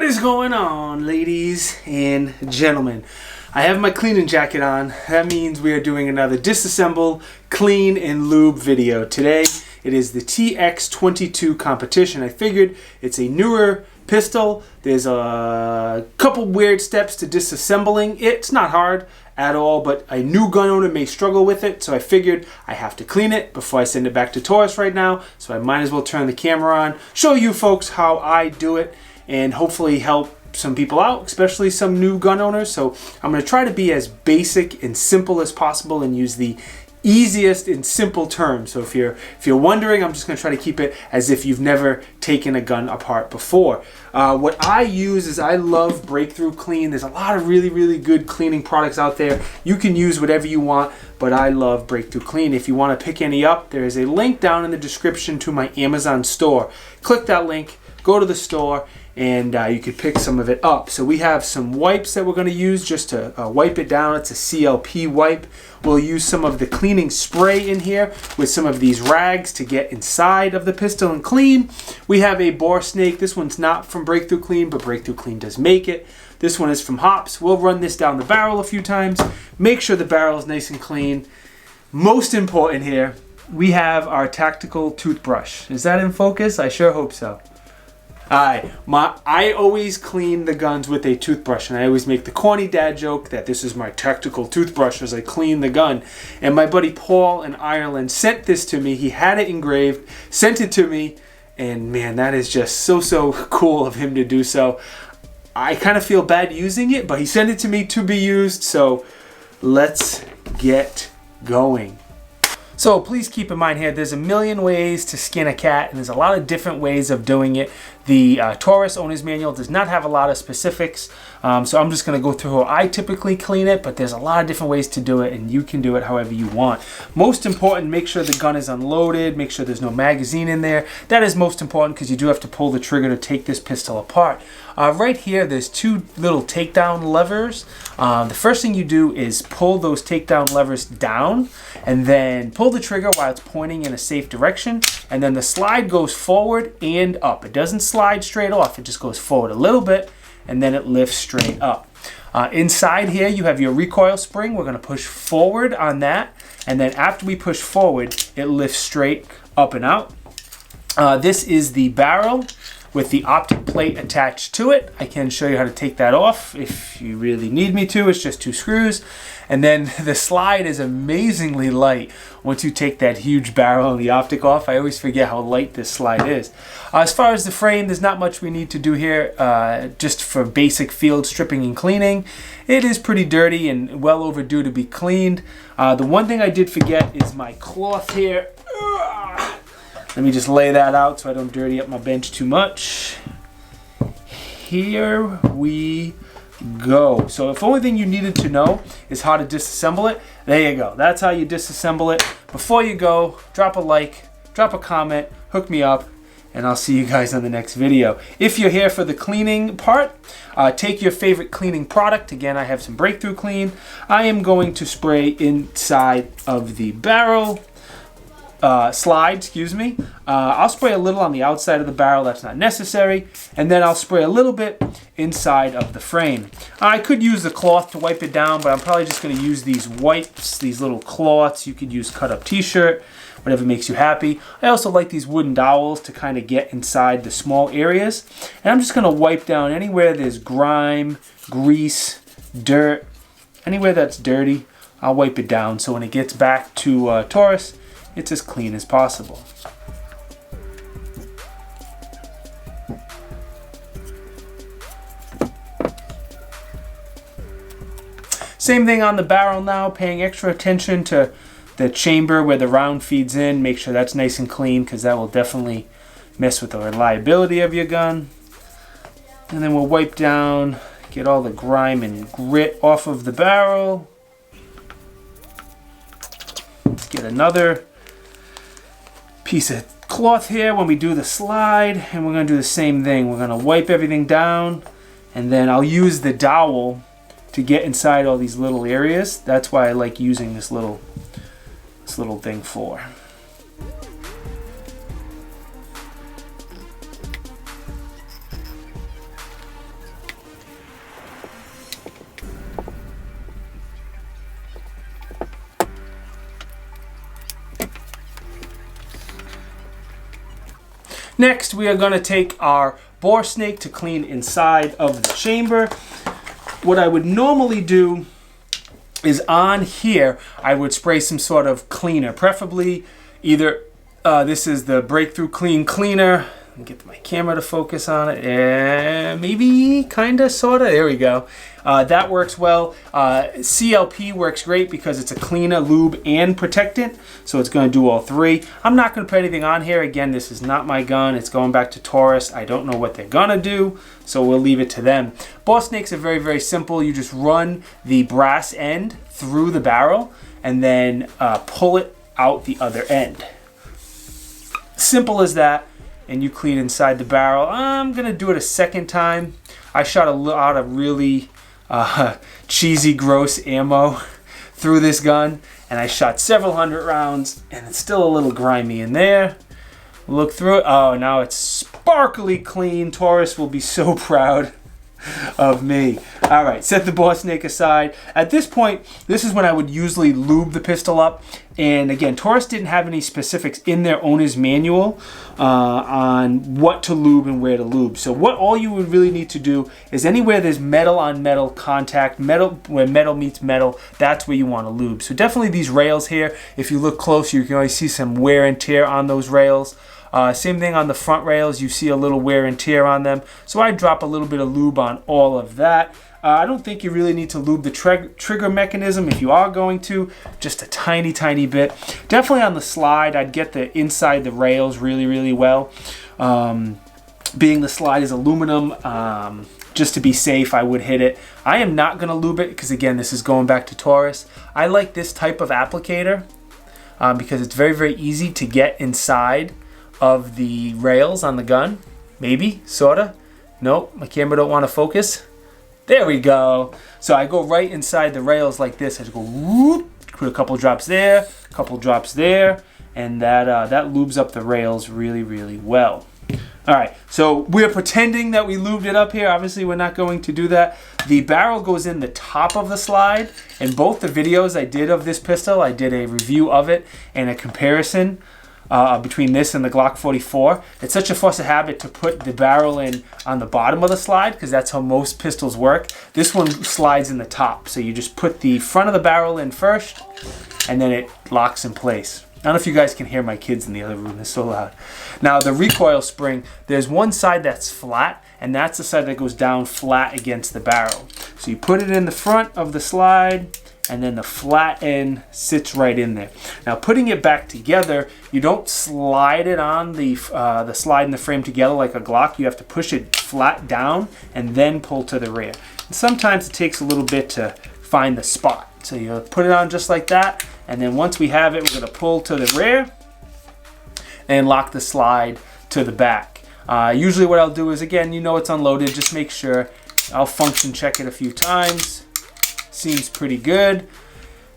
What is going on, ladies and gentlemen? I have my cleaning jacket on. That means we are doing another disassemble, clean, and lube video. Today, it is the TX-22 competition. I figured it's a newer pistol. There's a couple weird steps to disassembling. It's not hard at all, but a new gun owner may struggle with it, so I figured I have to clean it before I send it back to Taurus right now, so I might as well turn the camera on, show you folks how I do it, and hopefully help some people out, especially some new gun owners. So I'm going to try to be as basic and simple as possible and use the easiest and simple terms. So if you're wondering, I'm just going to try to keep it as if you've never taken a gun apart before. What I use is I love Breakthrough Clean. There's a lot of really good cleaning products out there. You can use whatever you want, but I love Breakthrough Clean. If you want to pick any up, there is a link down in the description to my Amazon store. Click that link, go to the store, and you could pick some of it up. So we have some wipes that we're going to use just to wipe it down. It's a CLP wipe. We'll use some of the cleaning spray in here with some of these rags to get inside of the pistol and clean. We have a bore snake. This one's not from Breakthrough Clean, but Breakthrough Clean does make it. This one is from Hops. We'll run this down the barrel a few times. Make sure the barrel is nice and clean. Most important here, we have our tactical toothbrush. Is that in focus? I sure hope so. I always clean the guns with a toothbrush, and I always make the corny dad joke that this is my tactical toothbrush as I clean the gun. And my buddy Paul in Ireland sent this to me. He had it engraved, sent it to me, and man, that is just so cool of him to do so. I kind of feel bad using it, but he sent it to me to be used, so let's get going. So please keep in mind here, there's a million ways to skin a cat, and there's a lot of different ways of doing it. The Taurus Owner's Manual does not have a lot of specifics, so I'm just going to go through how I typically clean it, but there's a lot of different ways to do it, and you can do it however you want. Most important, make sure the gun is unloaded, make sure there's no magazine in there. That is most important because you do have to pull the trigger to take this pistol apart. Right here, there's two little takedown levers. The first thing you do is pull those takedown levers down, and then pull the trigger while it's pointing in a safe direction, and then the slide goes forward and up. It doesn't slide straight off, it just goes forward a little bit, and then it lifts straight up. Inside here, you have your recoil spring. We're going to push forward on that, and then after we push forward, it lifts straight up and out. This is the barrel with the optic plate attached to it. I can show you how to take that off if you really need me to. It's just 2 screws. And then the slide is amazingly light once you take that huge barrel and the optic off. I always forget how light this slide is. As far as the frame, there's not much we need to do here, just for basic field stripping and cleaning. It is pretty dirty and well overdue to be cleaned. The one thing I did forget is my cloth here. Let me just lay that out so I don't dirty up my bench too much. Here we go. So if the only thing you needed to know is how to disassemble it, there you go. That's how you disassemble it. Before you go, drop a like, drop a comment, hook me up, and I'll see you guys on the next video. If you're here for the cleaning part, take your favorite cleaning product. Again, I have some Breakthrough Clean. I am going to spray inside of the barrel. Slide, excuse me. I'll spray a little on the outside of the barrel, that's not necessary, and then I'll spray a little bit inside of the frame. I could use the cloth to wipe it down, but I'm probably just going to use these wipes, these little cloths. You could use cut up t-shirt, whatever makes you happy. I also like these wooden dowels to kind of get inside the small areas, and I'm just going to wipe down anywhere there's grime, grease, dirt, anywhere that's dirty. I'll wipe it down so when it gets back to Taurus, it's as clean as possible. Same thing on the barrel now, paying extra attention to the chamber where the round feeds in. Make sure that's nice and clean because that will definitely mess with the reliability of your gun. And then we'll wipe down, get all the grime and grit off of the barrel. Let's get another piece of cloth here when we do the slide, and we're going to do the same thing. We're going to wipe everything down, and then I'll use the dowel to get inside all these little areas. That's why I like using this little thing for. Next, we are going to take our bore snake to clean inside of the chamber. What I would normally do is on here, I would spray some sort of cleaner, preferably either, this is the Breakthrough Clean Cleaner. Let me get my camera to focus on it, and maybe, kinda, sorta, there we go. That works well. CLP works great because it's a cleaner, lube, and protectant, so it's gonna do all three. I'm not gonna put anything on here. Again, this is not my gun. It's going back to Taurus. I don't know what they're gonna do, so we'll leave it to them. Bore snakes are very, very simple. You just run the brass end through the barrel and then pull it out the other end. Simple as that. And you clean inside the barrel. I'm gonna do it a second time. I shot a lot of really cheesy, gross ammo through this gun, and I shot several hundred rounds, and it's still a little grimy in there. Look through it. Oh, now it's sparkly clean. Taurus will be so proud of me. All right, set the bore snake aside. At this point, this is when I would usually lube the pistol up. And again, Taurus didn't have any specifics in their owner's manual on what to lube and where to lube. So what all you would really need to do is anywhere there's metal on metal contact, metal where metal meets metal, that's where you want to lube. So definitely these rails here, if you look close, you can always see some wear and tear on those rails. Same thing on the front rails, you see a little wear and tear on them. So I drop a little bit of lube on all of that. I don't think you really need to lube the trigger mechanism. If you are going to, just a tiny, tiny bit. Definitely on the slide, I'd get the inside the rails really, really well. Being the slide is aluminum, just to be safe, I would hit it. I am not going to lube it because, again, this is going back to Taurus. I like this type of applicator because it's very, very easy to get inside of the rails on the gun. Maybe, sorta. Nope, my camera don't want to focus. There we go. So I go right inside the rails like this. I just go whoop, put a couple drops there, a couple drops there, and that lubes up the rails really, really well. All right, so we're pretending that we lubed it up here. Obviously, we're not going to do that. The barrel goes in the top of the slide. In both the videos I did of this pistol, I did a review of it and a comparison between this and the Glock 44. It's such a force of habit to put the barrel in on the bottom of the slide because that's how most pistols work. This one slides in the top, so you just put the front of the barrel in first and then it locks in place. I don't know if you guys can hear my kids in the other room, it's so loud. Now the recoil spring, there's one side that's flat and that's the side that goes down flat against the barrel. So you put it in the front of the slide and then the flat end sits right in there. Now putting it back together, you don't slide it on the slide and the frame together like a Glock. You have to push it flat down and then pull to the rear. And sometimes it takes a little bit to find the spot. So you put it on just like that, and then once we have it, we're gonna pull to the rear and lock the slide to the back. Usually what I'll do is, again, you know it's unloaded, just make sure. I'll function check it a few times. Seems pretty good.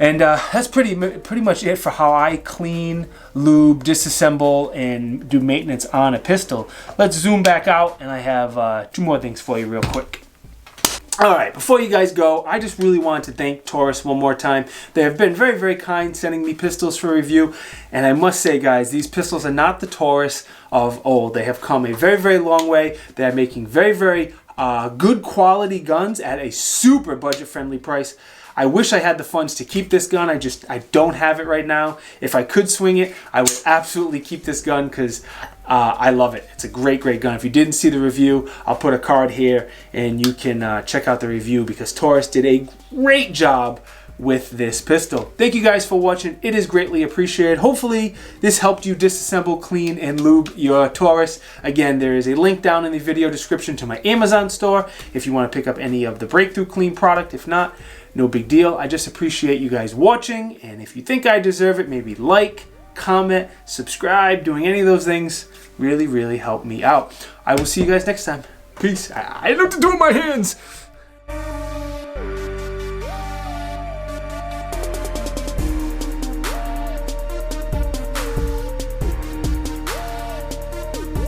And that's pretty much it for how I clean, lube, disassemble, and do maintenance on a pistol. Let's zoom back out, and I have 2 more things for you real quick. Alright, before you guys go, I just really want to thank Taurus one more time. They have been very, very kind sending me pistols for review. And I must say, guys, these pistols are not the Taurus of old. They have come a very, very long way. They are making very, very good quality guns at a super budget-friendly price. I wish I had the funds to keep this gun. I don't have it right now. If I could swing it, I would absolutely keep this gun because I love it. It's a great, great gun. If you didn't see the review, I'll put a card here and you can check out the review because Taurus did a great job with this pistol. Thank you guys for watching. It is greatly appreciated. Hopefully this helped you disassemble, clean, and lube your Taurus. Again, there is a link down in the video description to my Amazon store if you want to pick up any of the Breakthrough Clean product. If not, no big deal. I just appreciate you guys watching, and if you think I deserve it, maybe like, comment, subscribe. Doing any of those things really, really help me out. I will see you guys next time. Peace. I don't know what to do with my hands.